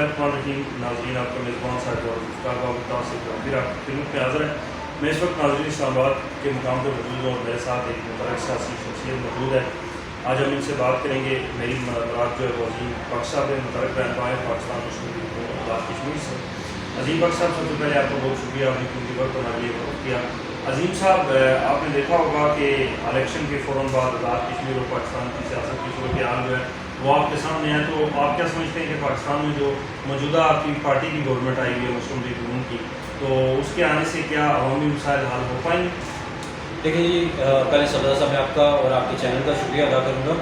الرحمن الرحیم. ناظرین آپ کا میزبان صاحب اور استاد متاثر پھر آپ کی خدمت میں حاضر ہے. میں اس وقت ناظرین اسلام آباد کے مقام پر موجود ہوں اور میرے ساتھ ایک متعلق سیاسی شخصیت موجود ہے. آج ہم ان سے بات کریں گے. میری مراد جو ہے وہ عظیم بخش صاحب ہے, متعلق رہنما ہے پاکستان مسلم لیگ آزاد کشمیر سے. عظیم بخش صاحب, سب سے پہلے آپ کا بہت شکریہ, آپ نے کیونکہ وقت ہمارے لیے وقت کیا. عظیم صاحب, آپ نے دیکھا ہوگا کہ الیکشن کے فوراً بعد آزاد کشمیر اور پاکستان کی سیاست کی صورتحال جو ہے وہ آپ کے سامنے ہے. تو آپ کیا سمجھتے ہیں کہ پاکستان میں جو موجودہ آپ کی پارٹی کی گورنمنٹ آئی ہے مسلم لیگ نون کی, تو اس کے آنے سے کیا عوامی مسائل حل ہو پائیں گے؟ دیکھیں جی, پہلے صدر صاحب میں آپ کا اور آپ کے چینل کا شکریہ ادا کروں گا.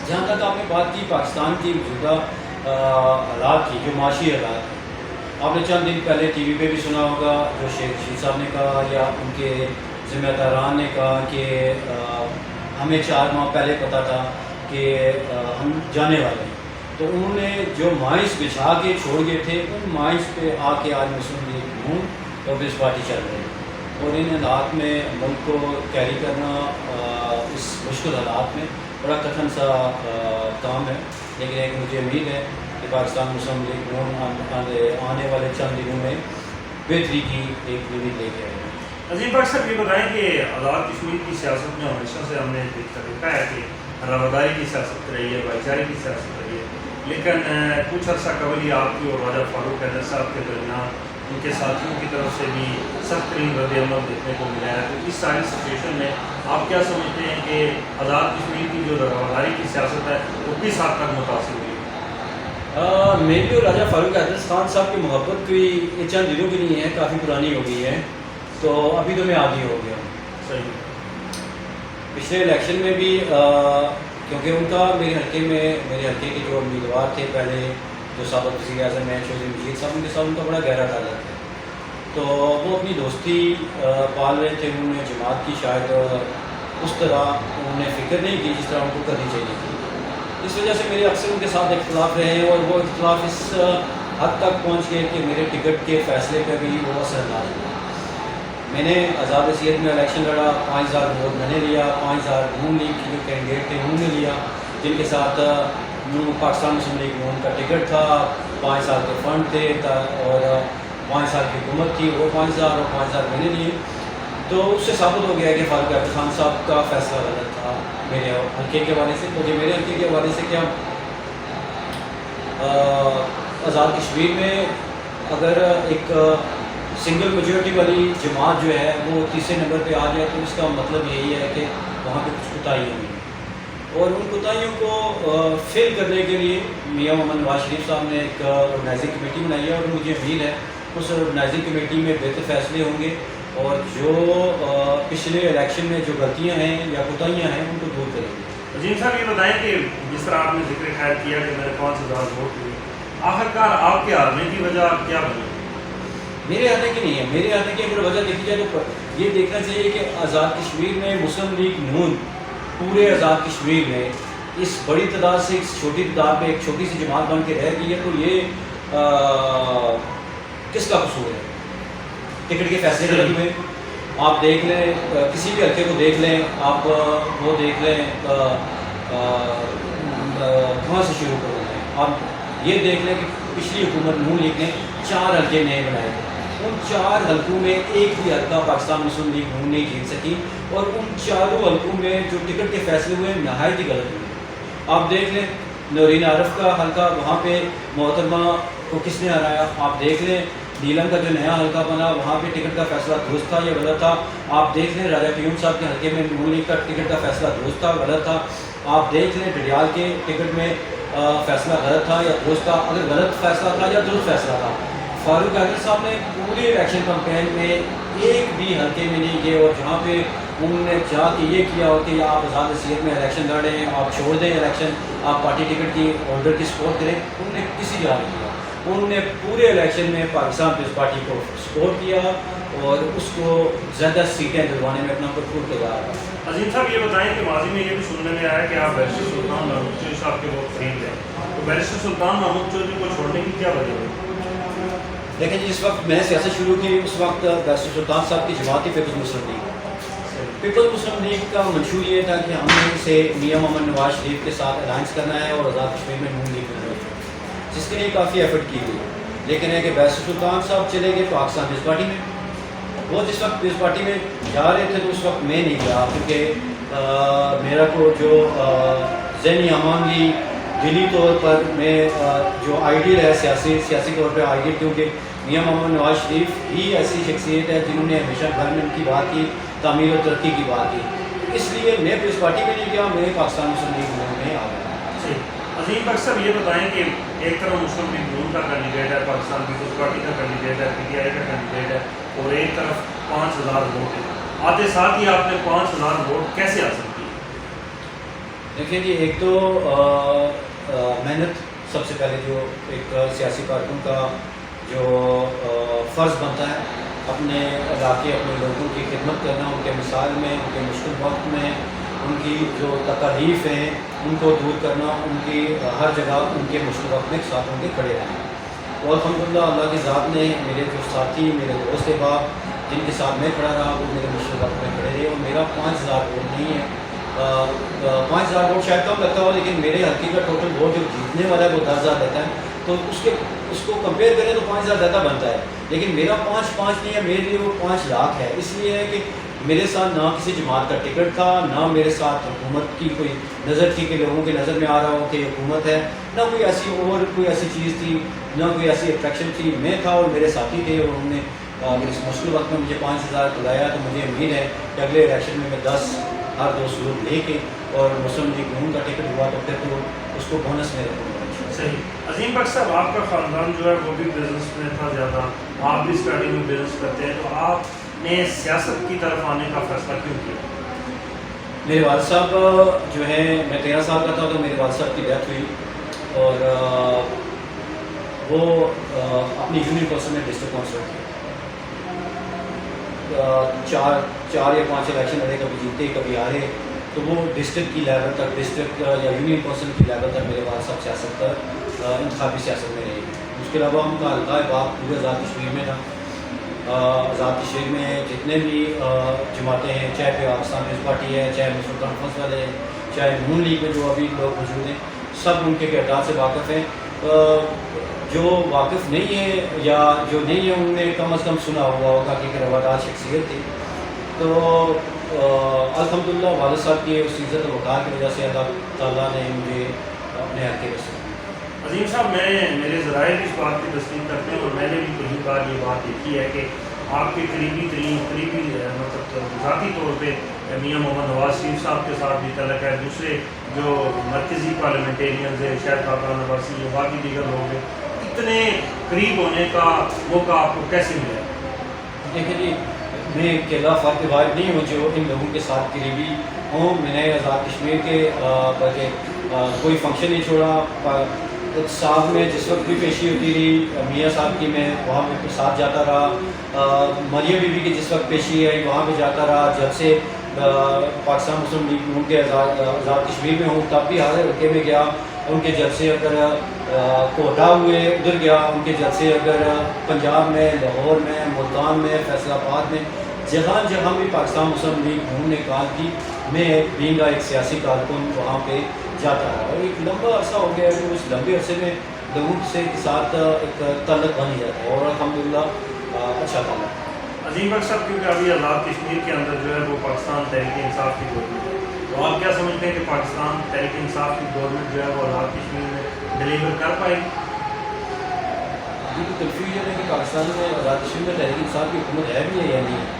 جہاں تک آپ نے بات کی پاکستان کی موجودہ حالات کی, جو معاشی حالات ہیں, آپ نے چند دن پہلے ٹی وی پہ بھی سنا ہوگا جو شیخ رشید صاحب نے کہا یا ان کے ذمہ داران نے کہا کہ ہمیں 4 ماہ پہلے پتہ تھا کہ ہم جانے والے ہیں. تو انہوں نے جو مائنس بچھا کے چھوڑ گئے تھے ان مائنس پہ آ کے آج مسلم لیگ نون اور پیپلز پارٹی چل رہی ہے. اور ان حالات میں ملک کو کیری کرنا اس مشکل حالات میں بڑا کٹھن سا کام ہے. لیکن ایک مجھے امید ہے کہ پاکستان مسلم لیگ نون آنے والے چند دنوں میں بہتری کی ایک امید لے کے آئے گا. عظیم بخش صاحب, یہ بتائیں کہ آزاد کشمیر کی سیاست میں ہمیشہ سے ہم نے دیکھا ہے کہ رواداری کی سیاست رہی ہے, بھائی چارے کی سیاست رہی ہے. لیکن کچھ عرصہ قبل ہی آپ کی اور راجہ فاروق حیدر صاحب کے درمیان ان کے ساتھیوں کی طرف سے بھی سخت ترین رد عمل دیکھنے کو ملا ہے. تو اس ساری سچویشن میں آپ کیا سمجھتے ہیں کہ آزاد کشمیر کی جو رواداری کی سیاست ہے وہ کس حد تک متاثر ہوئی؟ میری اور راجہ فاروق حیدر خان صاحب کی محبت کوئی چند دنوں کی نہیں ہے, کافی پرانی ہو گئی ہے. تو ابھی تو میں عادی ہو گیا ہوں. صحیح. پچھلے الیکشن میں بھی کیونکہ ان کا میرے حلقے کے جو امیدوار تھے پہلے, جو سابق وزیر اعظم ہیں چودھری مجید صاحب, ان کے ساتھ ان کا بڑا گہرا تعلق ہے. تو وہ اپنی دوستی پال رہے تھے. انہوں نے جماعت کی شاید اس طرح انہوں نے فکر نہیں کی جس طرح ان کو کرنی چاہیے تھی. اس وجہ سے میرے اکثر ان کے ساتھ اختلاف رہے ہیں, اور وہ اختلاف اس حد تک پہنچ گئے کہ میرے ٹکٹ کے فیصلے پہ بھی وہ اثر انداز ہوا. میں نے آزاد وسیعت میں الیکشن لڑا, 5000 ووٹ میں نے لیا, 5000 نون لیگ کے جو کینڈیڈیٹ تھے انہوں نے لیا, جن کے ساتھ پاکستان مسلم لیگ نون کا ٹکٹ تھا, 5 سال کے فنڈ تھے اور 5 سال کی حکومت تھی. وہ 5000 اور 5000 میں نے لیے. تو اس سے ثابت ہو گیا کہ فاروق حیدر خان صاحب کا فیصلہ غلط تھا میرے حلقے کے حوالے سے. مجھے میرے حلقے کے حوالے سے کیا آزاد کشمیر میں اگر ایک سنگل میجورٹی والی جماعت جو ہے وہ تیسرے نمبر پہ آ جائے تو اس کا مطلب یہی ہے کہ وہاں پہ کچھ کوتاہیاں ہوئی. اور ان کوتاہیوں کو فل کرنے کے لیے میاں محمد نواز شریف صاحب نے ایک آرگنائزنگ کمیٹی بنائی ہے, اور مجھے امید ہے اس آرگنائزنگ کمیٹی میں بہتر فیصلے ہوں گے اور جو پچھلے الیکشن میں جو غلطیاں ہیں یا کوتاہیاں ہیں ان کو دور کریں گے. عظیم صاحب, یہ بتائیں کہ جس طرح آپ نے ذکر خیر کیا کہ میرے 5000 ووٹ ہوئے, آخرکار آپ کے ہارنے کی وجہ کیا بنی؟ میرے ہارنے کی نہیں ہے. میرے ہارنے کی اگر وجہ دیکھی جائے تو یہ دیکھنا چاہیے کہ آزاد کشمیر میں مسلم لیگ نون پورے آزاد کشمیر میں اس بڑی تعداد سے اس چھوٹی تعداد میں ایک چھوٹی سی جماعت بن کے رہ گئی ہے. تو یہ کس کا قصور ہے؟ ٹکٹ کے فیصلے غلط ہوئے. آپ دیکھ لیں, کسی بھی حلقے کو دیکھ لیں, آپ وہ دیکھ لیں کہاں سے شروع کروں گے. آپ یہ دیکھ لیں کہ پچھلی حکومت نون لیگ نے 4 حلقے نئے بنائے تھے. ان 4 حلقوں میں ایک بھی حلقہ پاکستان مسلم لیگ نون نہیں جیت سکی, اور ان 4 حلقوں میں جو ٹکٹ کے فیصلے ہوئے نہایت ہی غلط ہوئے. آپ دیکھ لیں نورین عارف کا حلقہ, وہاں پہ محترمہ کو کس نے ہرایا. آپ دیکھ لیں نیلم کا جو نیا حلقہ بنا وہاں پہ ٹکٹ کا فیصلہ درست تھا یا غلط تھا. آپ دیکھ لیں راجہ قیوم صاحب کے حلقے میں نون لیگ کا ٹکٹ کا فیصلہ درست تھا غلط تھا. آپ دیکھ لیں ڈڈیال کے ٹکٹ میں فیصلہ غلط تھا یا درست تھا. اگر غلط فیصلہ تھا یا درست فیصلہ تھا. فاروق حیدر صاحب نے پورے الیکشن کمپین میں ایک بھی حلقے میں نہیں گئے, اور جہاں پہ انہوں نے چاہ کے یہ کیا ہو کہ آپ آزاد وسیعت میں الیکشن لڑیں, آپ چھوڑ دیں الیکشن, آپ پارٹی ٹکٹ کی ہولڈر کی سپورٹ کریں, انہوں نے کسی جگہ نہیں کیا. انہوں نے پورے الیکشن میں پاکستان پیپلز پارٹی کو سپورٹ کیا اور اس کو زیادہ سیٹیں دلوانے میں اپنا بھرپور کردار رہا. عظیم صاحب, یہ بتائیں کہ ماضی میں یہ بھی سننے میں آیا کہ آپ بیرسٹر سلطان محمود چودھری صاحب کے بہت قریب ہیں, تو بیرسٹر سلطان محمود چودھری کو چھوڑنے کی کیا وجہ ہوئی؟ لیکن جس وقت میں نے سیاست شروع کی اس وقت بیرسٹر سلطان صاحب کی جماعت تھی پیپلز مسلم لیگ. پیپلز مسلم لیگ کا منشور یہ تھا کہ ہم نے اسے میاں محمد نواز شریف کے ساتھ الائنس کرنا ہے اور آزاد کشمیر میں نون لیگ کرنا ہے. جس کے لیے کافی ایفرٹ کی گئی، لیکن ہے کہ بیس سلطان صاحب چلے گئے پاکستان پیپلز پارٹی میں. وہ جس وقت پیپلز پارٹی میں جا رہے تھے تو اس وقت میں نہیں گیا، کیونکہ میرا کو جو ذہنی ہمانگی دلی طور پر میں جو آئیڈیل ہے سیاسی طور پہ آئیڈیل، کیونکہ میاں محمد نواز شریف ہی ایسی شخصیت ہے جنہوں نے ہمیشہ گورنمنٹ کی بات کی، تعمیر و ترقی کی بات کی. اس لیے میں پیپلز پارٹی میں نہیں گیا، میں پاکستان مسلم لیگ میں آ گیا. عظیم بخش صاحب یہ بتائیں کہ ایک طرف مسلم لیگ نون کا کینڈیڈیٹ ہے، پاکستان پیپلز پارٹی کا کینڈیڈیٹ ہے، پی ٹی آئی کا کینڈیڈیٹ ہے، اور ایک طرف 5000 ووٹ ہے. آتے ساتھ ہی آپ نے 5000 ووٹ کیسے حاصل کی؟ دیکھیں جی، ایک تو محنت سب سے پہلے جو ایک سیاسی کارکن کا جو فرض بنتا ہے، اپنے علاقے اپنے لوگوں کی خدمت کرنا، ان کے مثال میں، ان کے مشکل وقت میں ان کی جو تکالیف ہیں ان کو دور کرنا، ان کی ہر جگہ ان کے مشکل وقت میں ساتھ ان کے کھڑے رہنا. اور الحمدللہ اللہ کی ذات نے میرے جو ساتھی، میرے دوست احباب جن کے ساتھ میں کھڑا رہا، وہ میرے مشکل وقت میں کھڑے رہے. اور میرا 5000 ووٹ نہیں ہے، 5000 ووٹ شاید کم لگتا ہو، لیکن میرے حلقے کا ٹوٹل ووٹ جو جیتنے والا ہے وہ 10,000 رہتا ہے. تو اس کو کمپیئر کریں تو 5000 زیادہ بنتا ہے، لیکن میرا 5 نہیں ہے، میرے لیے وہ 5 لاکھ ہے. اس لیے ہے کہ میرے ساتھ نہ کسی جماعت کا ٹکٹ تھا، نہ میرے ساتھ حکومت کی کوئی نظر تھی کہ لوگوں کی نظر میں آ رہا ہو کہ حکومت ہے، نہ کوئی ایسی چیز تھی، نہ کوئی ایسی اٹریکشن تھی. میں تھا اور میرے ساتھی تھے، اور انہوں نے میرے مشکل وقت میں مجھے 5000 بلایا. تو مجھے امید ہے کہ اگلے الیکشن میں 10 ہر 2 ووٹ لے کے اور مسلم لیگ نون کا ٹکٹ ہوا تو پھر تو اس کو بونس میں رکھوں گا. صحیح. عظیم بخش صاحب آپ کا خاندان جو ہے وہ بھی بزنس میں تھا زیادہ، آپ بھی اسٹارٹنگ میں بزنس کرتے ہیں، تو آپ نے سیاست کی طرف آنے کا فیصلہ کیوں کیا؟ میرے والد صاحب جو ہے، میں 13 سال کا تھا تو میرے والد صاحب کی ڈیتھ ہوئی، اور وہ اپنی یونین پرسن میں ڈسٹرکٹ کونسلر تھے. 4 یا 5 الیکشن لڑے، کبھی جیتے کبھی ہارے. تو وہ ڈسٹرکٹ کی لیول تک، ڈسٹرکٹ یا یونین پرسن کی لیول تک میرے والد صاحب سیاست پر انتخابی سیاست میں رہے. اس کے علاوہ ان کا حلقہ باغ پورے آزاد کشمیر میں تھا. آزاد کشمیر میں جتنے بھی جماعتیں ہیں، چاہے پاکستان پیپلز پارٹی ہے، چاہے مسلم کانفرنس والے ہیں، چاہے نون لیگ میں جو ابھی لوگ موجود ہیں، سب ان کے کردار سے واقف ہیں. جو واقف نہیں ہے یا جو نہیں ہے، انہوں نے کم از کم سنا ہوا ہوگا کہ ایک روادار شخصیت تھی. تو الحمدللہ والد صاحب کی اس عزت و وقار کی وجہ سے اللہ تعالیٰ نے مجھے اپنے حلقے میں سے. عظیم صاحب، میرے ذرائع بھی اس بات کی تصدیق کرتے ہیں، اور میں نے بھی کئی بار یہ بات دیکھی ہے کہ آپ کے قریبی مطلب ذاتی طور پہ میاں محمد نواز شریف صاحب کے ساتھ بھی تعلق ہے. دوسرے جو مرکزی پارلیمنٹیرینز ہیں، شاید خاقان عباسی اور باقی دیگر لوگ ہیں، اتنے قریب ہونے کا موقع آپ کو کیسے ملا؟ دیکھیں جی، میں اکیلا فرد واحد نہیں ہوں جو ان لوگوں کے ساتھ قریبی ہوں. میں نے آزاد کشمیر کے بلکہ کوئی فنکشن نہیں چھوڑا. اقتصاد میں جس وقت بھی پیشی ہوتی رہی میاں صاحب کی، میں وہاں پہ ساتھ جاتا رہا. مریم بی بی کی جس وقت پیشی آئی وہاں پہ جاتا رہا. جب سے پاکستان مسلم لیگ نون کے آزاد کشمیر میں ہوں تب بھی ہر حلقے میں گیا. ان کے جلسے اگر کوٹا ہوئے ادھر گیا، ان کے جلسے اگر پنجاب میں، لاہور میں، ملتان میں، فیصل آباد میں، جہاں جہاں بھی پاکستان مسلم لیگ نون نے کام کی، میں بینگ ایک سیاسی کارکن وہاں پہ جاتا رہا. اور ایک لمبا عرصہ ہو گیا کہ اس لمبے عرصے میں لوگوں سے کے ساتھ ایک تعلق بن جاتا ہے، اور الحمدللہ اچھا تعلق. عظیم بخش صاحب، کیونکہ ابھی آزاد کشمیر کے اندر جو ہے وہ پاکستان تحریک انصاف کی گورنمنٹ ہے، تو آپ کیا سمجھتے ہیں کہ پاکستان تحریک انصاف کی گورنمنٹ جو ہے وہ آزاد کشمیر میں ڈلیور کر پائے گی؟ یہ تو کنفیوژن ہے کہ پاکستان میں آزاد کشمیر میں تحریک انصاف کی حکومت ہے بھی ہے یا نہیں ہے.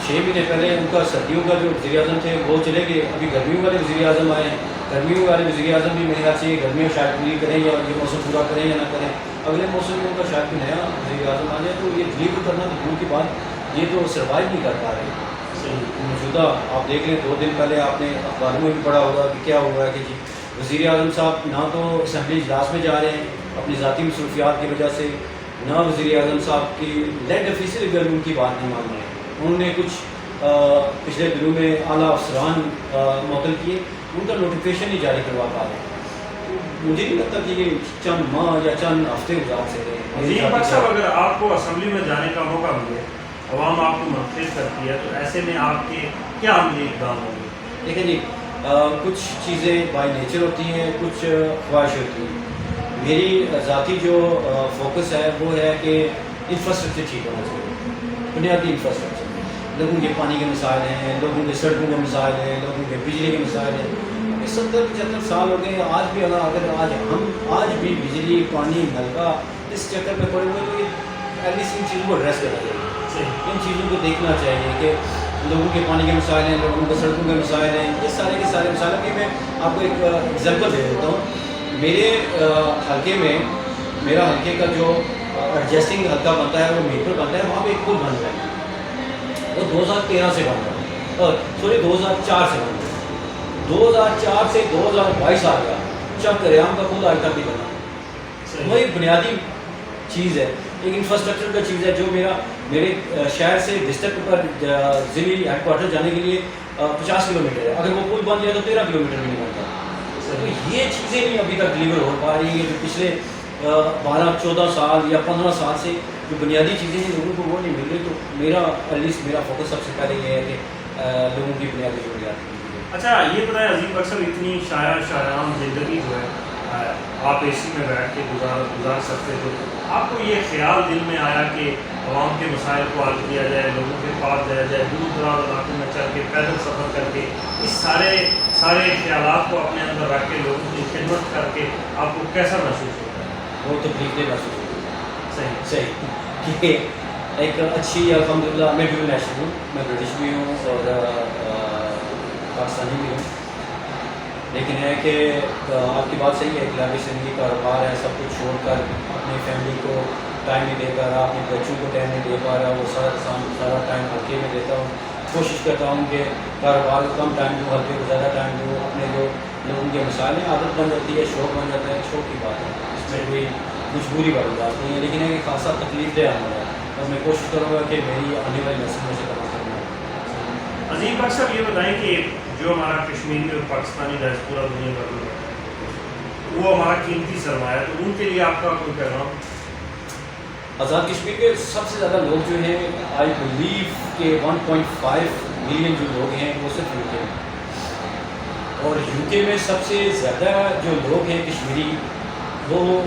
6 مہینے پہلے ان کا سردیوں کا جو وزیر اعظم تھے وہ چلے گئے. ابھی گرمیوں والے وزیر اعظم آئے ہیں. گرمیوں والے وزیر اعظم بھی میرے خیال سے گرمیاں شاید پوری کریں یا یہ موسم پورا کریں یا نہ کریں. اگلے موسم میں ان کا شاید کوئی نیا وزیر اعظم آ جائے. تو یہ ڈلیور کرنا تو دور کی بات، یہ تو سروائیو نہیں کر پا رہے. موجودہ آپ دیکھ لیں، 2 دن پہلے آپ نے اخباروں میں بھی پڑھا ہوگا کہ کیا ہوا ہے کہ جی وزیر اعظم صاحب نہ تو اسمبلی اجلاس میں جا رہے ہیں اپنی ذاتی مصروفیات کی وجہ سے، نہ وزیر اعظم صاحب کی لیڈ آفیسر اگر ان کی بات نہیں مان رہے. انہوں نے کچھ پچھلے دنوں میں اعلیٰ افسران معطل کیے، ان کا نوٹیفیکیشن نہیں جاری کروا پا رہے. مجھے نہیں لگتا کہ یہ چند ماہ یا چند ہفتے گزار سے رہے. عظیم بخش صاحب، اگر آپ کو اسمبلی میں جانے کا موقع ملے، عوام آپ کو منتخب کرتی ہے، تو ایسے میں آپ کے کیا عملی اقدام ہوں گے؟ دیکھیں جی، کچھ چیزیں بائی نیچر ہوتی ہیں، کچھ خواہش ہوتی ہیں. میری ذاتی جو فوکس ہے وہ ہے کہ انفراسٹرکچر ٹھیک ہونا چاہیے، بنیادی انفراسٹرکچر. لوگوں کے پانی کے مسائل ہیں، لوگوں کے سڑکوں کے مسائل ہیں، لوگوں کے بجلی کے مسائل ہیں. 70-75 سال ہو گئے، آج بھی اگر آج بھی بجلی پانی نل کا اس چکر میں پڑے ہوئے تو ایٹ لیسٹ ان چیزوں کو ایڈریس کرنا چاہیے، ان چیزوں کو دیکھنا چاہیے کہ لوگوں کے پانی کے مسائل ہیں، لوگوں کے سڑکوں کے مسائل ہیں، یہ سارے کے سارے مسائل ہیں. میں آپ کو ایک ایگزامپل دے دیتا ہوں. میرے حلقے میں، میرا حلقے کا جو ایڈجسٹنگ حلقہ بنتا ہے وہ میرپور بنتا ہے، وہاں پہ ایک پل بن رہا ہے. وہ 2013 سے بن رہا ہے، سوری 2004 سے بن رہا ہے. 2004 سے 2022 آ گیا، چک ریام کا پل آج تک نہیں بنا. وہ ایک بنیادی چیز ہے، ایک انفراسٹرکچر کا چیز ہے جو میرے شہر سے ڈسٹرکٹ پر ضلعی ہیڈ کوارٹر جانے کے لیے 50 کلومیٹر ہے. اگر وہ پل بن جائے تو 13 کلومیٹر بھی نہیں بنتا. تو یہ چیزیں نہیں ابھی تک ڈلیور ہو پا رہی ہیں جو پچھلے 12-14 سال یا 15 سال سے جو بنیادی چیزیں ہیں لوگوں کو وہ نہیں مل رہی. تو میرا ایٹ لیسٹ میرا فوکس سب سے پہلے یہ ہے کہ لوگوں کی بنیادی ضروریات. اچھا یہ بتائیں عظیم بخش صاحب، اتنی شاعران زندگی جو ہے آپ اے سی میں بیٹھ کے گزار سکتے تھے، آپ کو یہ خیال دل میں آیا کہ عوام کے مسائل کو حل کیا جائے، لوگوں کے پاس جایا جائے، دور دراز علاقوں میں چل کے پیدل سفر کر کے اس سارے خیالات کو اپنے اندر رکھ کے لوگوں کی خدمت کر کے آپ کو کیسا محسوس ہوتا ہے؟ وہ تکلیف دہ محسوس ہوتا ہے. صحیح کہ ایک اچھی الحمدللہ میں ڈبل نیشنل ہوں، میں برٹش بھی ہوں اور پاکستانی بھی ہوں. لیکن ہے کہ آپ کی بات صحیح ہے، ایک لابی زندگی کاروبار ہے، سب کچھ چھوڑ کر اپنی فیملی کو ٹائم نہیں دے پا رہا، اپنے بچوں کو ٹائم نہیں دے پا رہا، وہ سارا ٹائم ہلکے میں دیتا ہوں. کوشش کرتا ہوں کہ کاروبار کو کم ٹائم دوں، ہلکے کو زیادہ ٹائم دوں. اپنے جو لوگوں کے مسائل ہیں عادت بن جاتی ہے، شوق بن جاتا ہے، شوق کی بات ہے، اس میں کوئی مجبوری والی بات نہیں ہے. لیکن ہے کہ خاصا تکلیف دہ عمل ہے اور میں کوشش کروں گا کہ میری آنے والی نسل میں سے کم کروں. عظیم بخش صاحب یہ بتائیں کہ جو ہمارا کشمیری اور پاکستانی ڈائسپورا دنیا بھر میں وہ ہمارا قیمتی سرمایہ ہے، تو ان کے لیے آپ کا کوئی پیغام؟ آزاد کشمیر کے سب سے زیادہ لوگ جو ہیں آئی بلیو کہ 1.5 ملین جو لوگ ہیں وہ صرف یو کے میں، اور یو کے میں سب سے زیادہ جو لوگ ہیں کشمیری وہ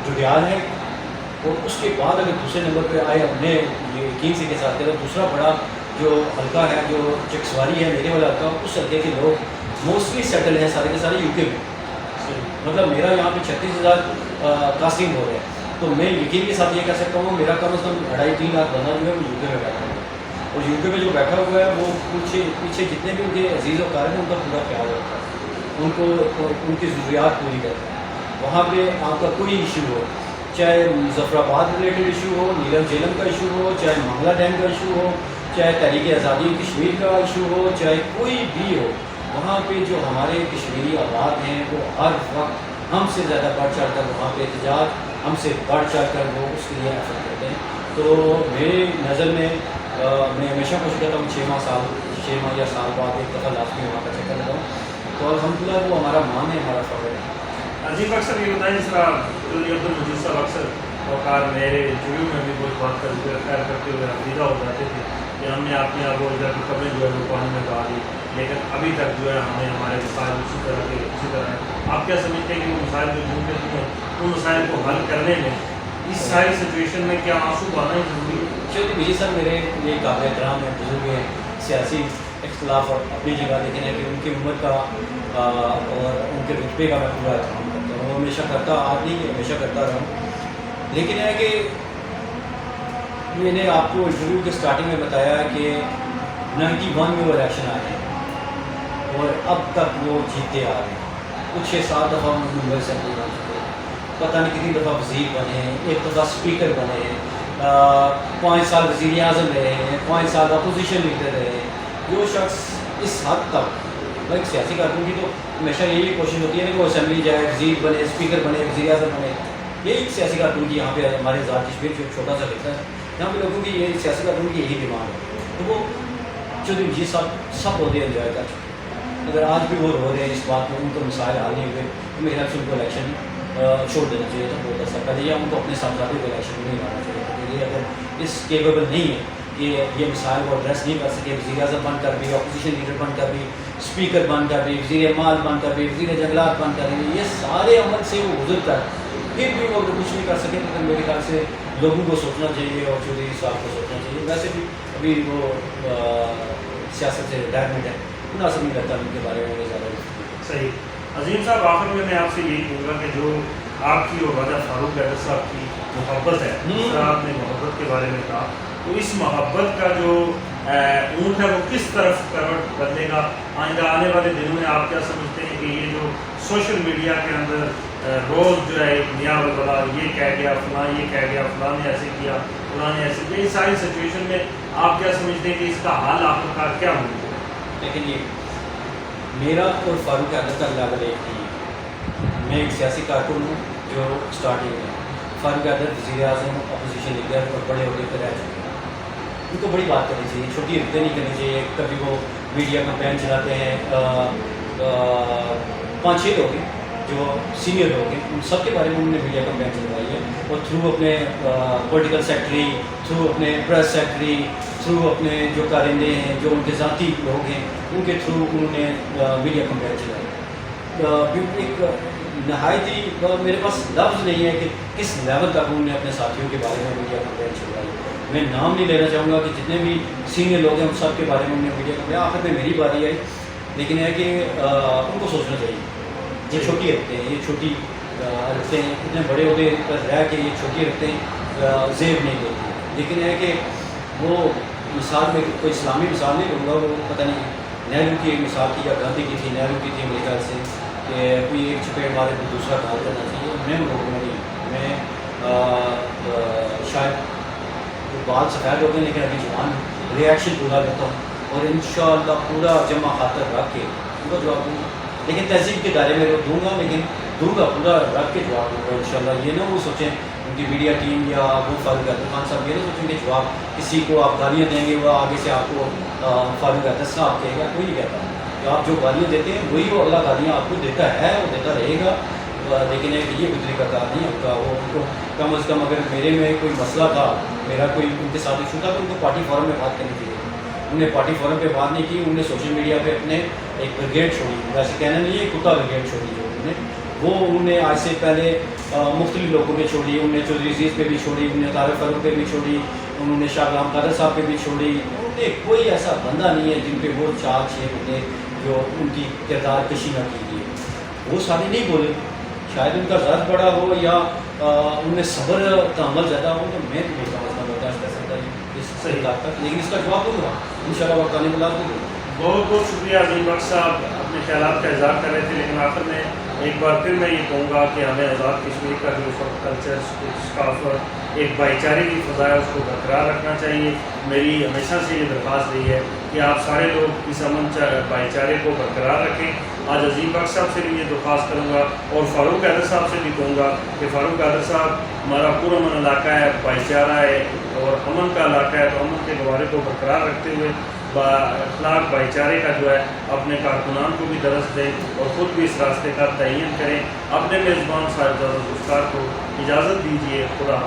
جڑیال ہیں. اور اس کے بعد اگر دوسرے نمبر پہ آئے اپنے یقین سے کے ساتھ دوسرا بڑا جو حلقہ ہے جو چکسواری ہے میرے والا حلقہ، اس حلقے کے لوگ موسٹلی سیٹل ہیں سارے کے سارے یو کے میں. مطلب میرا یہاں پہ 36,000 کاسٹنگ ہو رہا ہے. تو میں یقین کے ساتھ یہ کہہ سکتا ہوں میرا کم از کم 2.5-3 لاکھ بندہ جو ہے وہ یو کے میں بیٹھا ہوا ہے. اور یو کے میں جو بیٹھا ہوا ہے وہ پیچھے جتنے بھی ان کے عزیز و قارب ہیں ان کا پورا خیال رکھتا ہے، ان کو ان کی ضروریات پوری کرتا ہے. وہاں پہ آپ کا کوئی ایشو ہو، چاہے مظفر آباد ریلیٹڈ ایشو ہو، نیلم جیلم کا ایشو ہو، چاہے منگلا ڈیم کا ایشو ہو، چاہے تحریک آزادی کشمیر کا ایشو ہو، چاہے کوئی بھی ہو، وہاں پہ جو ہمارے کشمیری آباد ہیں وہ ہر وقت ہم سے زیادہ بڑھ چڑھ کر وہاں پہ احتجاج، ہم سے بڑھ چڑھ کر وہ اس کے لیے ایفرٹ کرتے ہیں. تو میری نظر میں میں ہمیشہ کوشش کرتا ہوں 6 ماہ یا سال بعد ایک دفعہ لازمی وہاں کا چکر لگاؤں. تو الحمدللہ وہ ہمارا مان ہے، ہمارا فخر ہے. عظیم بخش صاحب یہ بتائیں جس طرح عبدالمجید صاحب اکثر اوقات میرے انٹرویو میں بھی کچھ بات خیر کرتے ہوئے عقیدہ ہو جاتے تھے کہ ہم نے اپنے آپ کو ادھر کی قبریں جو ہے وہ پانی میں ڈال دی، لیکن ابھی تک جو ہے ہمیں ہمارے مسائل اسی طرح ہیں. آپ کیا سمجھتے ہیں کہ وہ مسائل جو جن کے ہیں ان مسائل کو حل کرنے میں اس ساری سچویشن میں کیا آنسو بہانا ہی ضروری ہے؟ چلیے مجھے سر میرے لیے قابل احترام ہے، بزرگ ہیں، سیاسی اختلاف اور اپنی جگہ، لیکن ہے کہ ان کی عمر کا اور ان کے رتبے کا میں پورا احترام کرتا ہوں، ہمیشہ کرتا آج نہیں کہ ہمیشہ کرتا رہا ہوں. لیکن ہے کہ میں نے آپ کو انٹرویو کے اسٹارٹنگ میں بتایا کہ 91 میں وہ الیکشن آئے ہیں اور اب تک وہ جیتے آ رہے ہیں. کچھ 6-7 دفعہ ممبر اسمبلی بن چکے ہیں، پتہ نہیں کتنی دفعہ وزیر بنے ہیں، ایک دفعہ اسپیکر بنے ہیں، 5 سال وزیر اعظم رہے ہیں، 5 سال اپوزیشن لیڈر رہے ہیں. جو شخص اس حد تک ایک سیاسی کارکن کی تو ہمیشہ یہی کوشش ہوتی ہے کہ وہ اسمبلی جائے، وزیر بنے، اسپیکر بنے، وزیر اعظم بنے. یہی سیاسی کارکن کی یہاں پہ ہمارے آزاد کشمیر جو چھوٹا سا خطہ ہے یہاں پہ لوگوں کی یہ سیاسی کارکن کی یہی ڈیمانڈ ہے. تو وہ چودھری مجید صاحب سب عہدے انجوائے کر چکے ہیں. اگر آج بھی وہ رو رہے ہیں اس بات میں ان کو مسائل حل نہیں ہوئے تو میرے خیال سے ان کو الیکشن چھوڑ دینا چاہیے تھا بہت عرصہ پہلے، یا ان کو اپنے صاحبزادے کو الیکشن میں نہیں لانا چاہیے تھا. یہ اگر اس کیپیبل نہیں ہے کہ یہ مسائل کو ایڈریس نہیں کر سکے، وزیر اعظم بن کر بھی، اپوزیشن لیڈر بن کر بھی، اسپیکر بن کر بھی، وزیر مال بن کر بھی، وزیر جنگلات بن کر بھی، یہ سارے عمل سے وہ گزر کر پھر بھی وہ کچھ نہیں کر سکے، تو میرے خیال سے لوگوں کو سوچنا چاہیے اور چودھری صاحب کو سوچنا چاہیے. ویسے بھی ابھی وہ سیاست سے ریٹائرمنٹ ہے، مناسب نہیں لگتا ان کے بارے میں زیادہ. صحیح. عظیم صاحب آخر میں آپ سے یہی کہوں گا کہ جو آپ کی اور راجہ فاروق حیدر صاحب کی محبت ہے، جس طرح آپ نے محبت کے بارے میں کہا، تو اس محبت کا جو اونٹ ہے وہ کس طرف کروٹ بدلے گا آئندہ آنے والے دنوں میں؟ آپ کیا سمجھتے ہیں کہ یہ جو سوشل میڈیا کے اندر روز جو ہے ایک نیا ولولہ یہ کہہ گیا، فلاں یہ کہہ گیا، فلاں نے ایسے کیا، فلاں نے ایسے کیا، اس ساری سچویشن میں آپ کیا سمجھتے ہیں کہ اس کا حل آخرکار کیا ہوگا؟ لیکن یہ میرا اور فاروق حیدر کا لیول ایک نہیں ہے. میں ایک سیاسی کارکن ہوں جو اسٹارٹنگ میں. فاروق حیدر وزیر اعظم اپوزیشن لیڈر اور بڑے عہدے پر رہ چکے ہیں. ان کو بڑی بات کرنی چاہیے، چھوٹی حرکتیں نہیں کرنی چاہیے. کبھی وہ میڈیا کمپین چلاتے ہیں، 5-6 لوگ ہیں جو سینئر لوگ ہیں، ان سب کے بارے میں انہوں نے میڈیا کمپین چلوائی ہے، اور تھرو اپنے پولیٹیکل سیکٹری، تھرو اپنے پریس سیکٹری، تھرو اپنے جو کارندے ہیں، جو ان کے ذاتی لوگ ہیں، ان کے تھرو انہوں نے میڈیا کمپین چلائی. ایک نہایت ہی میرے پاس لفظ نہیں ہے کہ کس لیول تک انہوں نے اپنے ساتھیوں کے بارے میں میڈیا کمپین چلوائی. میں نام نہیں لینا چاہوں گا کہ جتنے بھی سینئر لوگ ہیں ان سب کے بارے میں انہوں نے میڈیا کمپین. آخر میں میری باری آئی، لیکن ہے کہ ان کو سوچنا چاہیے. یہ چھوٹی رکھتے ہیں، یہ چھوٹی رکھتے ہیں، اتنے بڑے عہدے پر رہ کے یہ چھوٹی رکھتے ہیں، زیب نہیں دیتی. لیکن ہے کہ وہ مثال میں کوئی اسلامی مثال نہیں لوں گا، وہ پتہ نہیں نہرو کی ایک مثال تھی یا گاندھی کی تھی، نہرو کی تھی میرے خیال سے، کہ کوئی ایک چپیٹ مارے تو دوسرا کال کرنا چاہیے. میں ان لوگوں میں نہیں، میں شاید بال سفید ہوتے ہیں لیکن ابھی جوان ریئیکشن پورا کرتا ہوں، اور انشاءاللہ پورا جمع خاطر رکھ کے ان کو جواب دوں گا. لیکن تہذیب کے دائرے میں دوں گا، لیکن دوں گا پورا رکھ کے جواب دوں گا انشاءاللہ. یہ نہ وہ سوچیں ان کی میڈیا ٹیم یا وہ فاروق حیدر خان صاحب، یہ نہ سوچیں کہ جواب کسی کو آپ گالیاں دیں گے وہ آگے سے آپ کو فاروق حیدر صاحب کہے گا. کوئی نہیں کہتا کہ آپ جو گالیاں دیتے ہیں وہی وہ اگلا گالیاں آپ کو دیتا ہے، وہ دیتا رہے گا. لیکن ہے کہ یہ کوئی طریقہ کار نہیں ہوتا. وہ ان کو کم از کم اگر میرے میں کوئی مسئلہ تھا، میرا کوئی ان کے ساتھ ایشو تھا، تو ان کو پارٹی فورم میں بات کرنی چاہیے. انہوں نے پارٹی فورم پہ بات نہیں کی، انہوں نے سوشل میڈیا پہ اپنے ایک بریگیڈ چھوڑی. ویسے کہنا نہیں ہے، کتا بریگیڈ چھوڑی جو انہوں نے آج سے پہلے مختلف لوگوں پہ چھوڑی. انہوں نے چودھری عزیز پہ بھی چھوڑی، انہوں نے طارق فاروق پہ بھی چھوڑی، انہوں نے شاہ غلام قادر صاحب پہ بھی چھوڑی. انہوں نے کوئی ایسا بندہ نہیں ہے جن پہ وہ 4-6 بندے جو ان کی کردار کشی نہ کیجیے. وہ سارے نہیں بولے، شاید ان کا ذات بڑا ہو یا ان میں صبر تعمل زیادہ ہو. تو میں تو کم از کم برداشت کر سکتا ہوں اس صحیح بات تک، لیکن اس کا جواب دوں گا انشاءاللہ وقت آنے والا دوں گا. بہت بہت شکریہ عظیم بخش صاحب، اپنے خیالات کا اظہار کر رہے تھے. لیکن آخر میں ایک بار پھر میں یہ کہوں گا کہ ہمیں آزاد کشمیر کا جو کلچر، ثقافت، ایک بھائی چارے کی فضا ہے، اس کو برقرار رکھنا چاہیے. میری ہمیشہ سے یہ درخواست رہی ہے کہ آپ سارے لوگ اس امن بھائی چارے کو برقرار رکھیں. آج عظیم بخش صاحب سے بھی یہ درخواست کروں گا، اور فاروق حیدر صاحب سے بھی کہوں گا کہ فاروق حیدر صاحب، ہمارا پرامن علاقہ ہے، بھائی چارہ ہے اور امن کا علاقہ ہے، تو امن کے گوارے کو برقرار رکھتے ہوئے اخلاق بھائی چارے کا جو ہے اپنے کارکنان کو بھی درس دیں اور خود بھی اس راستے کا تعین کریں. اپنے میزبان صاحب ذوالفقار کو اجازت دیجیے. خدا حافظ.